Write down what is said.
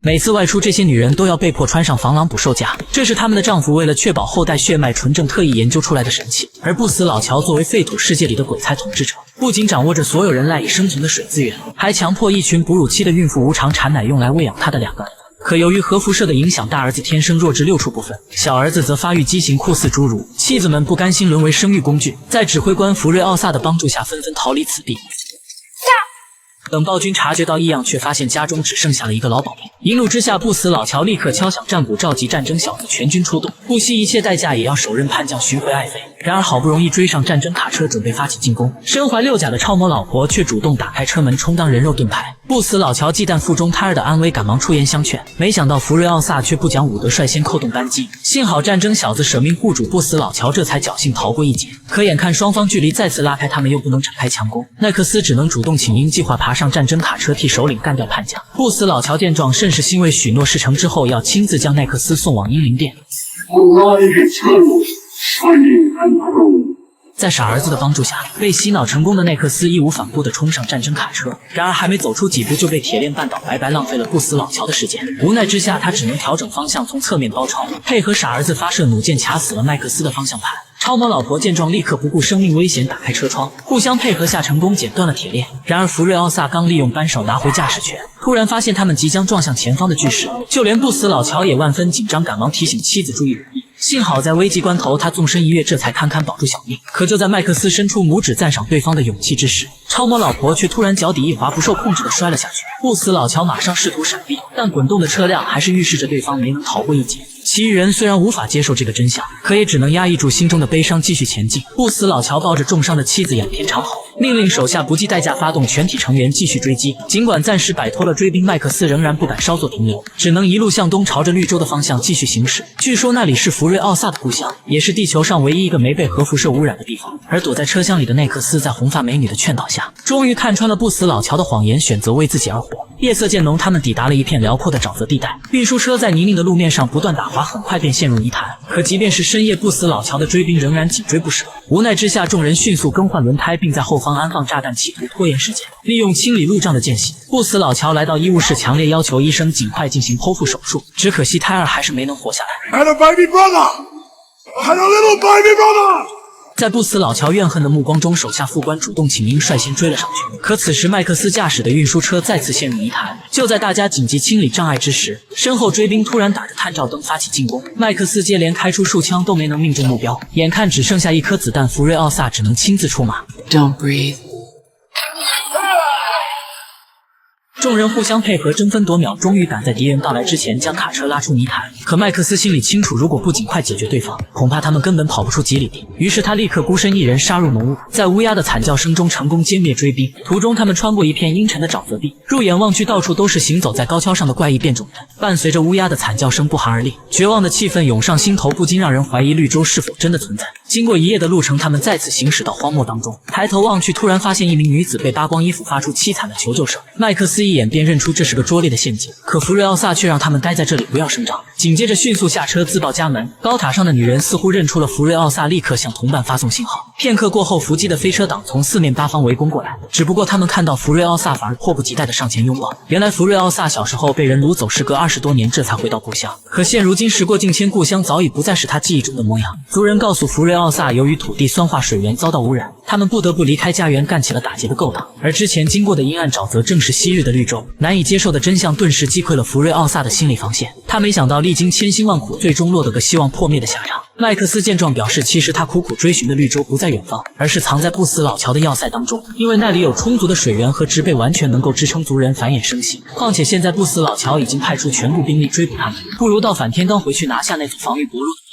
每次外出，这些女人都要被迫穿上防狼捕兽夹，这是她们的丈夫为了确保后代血脉纯正特意研究出来的神器。而不死老乔作为废土世界里的鬼才统治者，不仅掌握着所有人赖以生存的水资源，还强迫一群哺乳期的孕妇无偿产奶，用来喂养她的2个儿子。可由于核辐射的影响，大儿子天生弱智6处不分，小儿子则发育畸形酷似侏儒。妻子们不甘心沦为生育工具，在指挥官福瑞奥萨的帮助下，纷纷逃离此地。等暴君察觉到异样，却发现家中只剩下了一个老宝贝。一怒之下，不死老乔立刻敲响战鼓，召集战争小子全军出动，不惜一切代价也要手刃叛将，寻回爱妃。然而好不容易追上战争卡车，准备发起进攻，身怀6甲的超模老婆却主动打开车门，充当人肉盾牌。不死老乔忌惮腹中胎儿的安危，赶忙出言相劝，没想到福瑞奥萨却不讲武德，率先扣动扳机。幸好战争小子舍命护主，不死老乔这才侥幸逃过一劫。可眼看双方距离再次拉开，他们又不能展开强攻，奈克斯只能主动请缨，计划爬上战争卡车替首领干掉叛将。不死老乔见状甚是欣慰，许诺事成之后要亲自将奈克斯送往英灵殿。在傻儿子的帮助下，被洗脑成功的奈克斯义无反顾地冲上战争卡车，然而还没走出几步就被铁链绊倒，白白浪费了不死老乔的时间。无奈之下，他只能调整方向，从侧面包抄，配合傻儿子发射弩箭，卡死了麦克斯的方向盘。超模老婆见状，立刻不顾生命危险打开车窗，互相配合下成功剪断了铁链。然而福瑞奥萨刚利用扳手拿回驾驶权，突然发现他们即将撞向前方的巨石，就连不死老乔也万分紧张，赶忙提醒妻子注意武力。幸好在危急关头，他纵身一跃，这才堪堪保住小命。可就在麦克斯伸出拇指赞赏对方的勇气之时，超模老婆却突然脚底一滑，不受控制地摔了下去。不死老乔马上试图闪避，但滚动的车辆还是预示着对方没能逃过一劫。其余人虽然无法接受这个真相，可也只能压抑住心中的悲伤，继续前进。不死老乔抱着重伤的妻子仰天长吼，命令手下不计代价发动全体成员继续追击。尽管暂时摆脱了追兵，麦克斯仍然不敢稍作停留，只能一路向东，朝着绿洲的方向继续行驶。据说那里是福瑞奥萨的故乡，也是地球上唯一一个没被核辐射污染的地方。而躲在车厢里的奈克斯在红发美女的劝导下，终于看穿了不死老乔的谎言，选择为自己而活。夜色渐浓，他们抵达了一片辽阔的沼泽地带，运输车在泥泞的路面上不断打滑，很快便陷入泥潭。可即便是深夜，不死老乔的追兵仍然紧追不舍。无奈之下，众人迅速更换轮胎，并在后方安放炸弹，企图拖延时间。利用清理路障的间隙，不死老乔来到医务室，强烈要求医生尽快进行剖腹手术。只可惜胎儿还是没能活下来。I had a baby brother. I had a little baby brother. 在不死老乔怨恨的目光中，手下副官主动请缨，率先追了上去。可此时麦克斯驾驶的运输车再次陷入泥潭。就在大家紧急清理障碍之时，身后追兵突然打着探照灯发起进攻，麦克斯接连开出数枪都没能命中目标，眼看只剩下1颗子弹，福瑞奥萨只能亲自出马。 Don't breathe. 众人互相配合，争分夺秒，终于赶在敌人到来之前将卡车拉出泥潭。可麦克斯心里清楚，如果不尽快解决对方，恐怕他们根本跑不出几里地。于是他立刻孤身一人杀入浓雾，在乌鸦的惨叫声中成功歼灭追兵。途中他们穿过一片阴沉的沼泽地，入眼望去到处都是行走在高跷上的怪异变种人，伴随着乌鸦的惨叫声不寒而栗。绝望的气氛涌上心头，不禁让人怀疑绿洲是否真的存在。经过一夜的路程，他们再次行驶到荒漠当中，抬头望去，突然发现一名女子被扒光衣服，发出凄惨的求救声。麦克斯一眼便认出这是个拙劣的陷阱，可福瑞奥萨却让他们待在这里不要声张，紧接着迅速下车自报家门。高塔上的女人似乎认出了福瑞奥萨，立刻向同伴发送信号。片刻过后，伏击的飞车党从四面八方围攻过来，只不过他们看到福瑞奥萨反而迫不及待地上前拥抱。原来福瑞奥萨小时候被人掳走，时隔20多年这才回到故乡，可现如今时过境迁，故乡早已不再是他记忆中的模样。族人告诉福瑞奥萨，由于土地酸化，水源遭到污染，他们不得不离开家园，干起了打劫的勾当。而之前经过的阴暗沼泽正是昔日的绿洲。难以接受的真相顿时击溃了福瑞奥萨的心理防线，他没想到历经千辛万苦，最终落得个希望破灭的下场。麦克斯见状表示，其实他苦苦追寻的绿洲不在远方，而是藏在不死老乔的要塞当中，因为那里有充足的水源和植被，完全能够支撑族人繁衍生息。况且现在不死老乔已经派出全部兵力追捕他们，不如到反天罡回去拿下那座防御薄弱的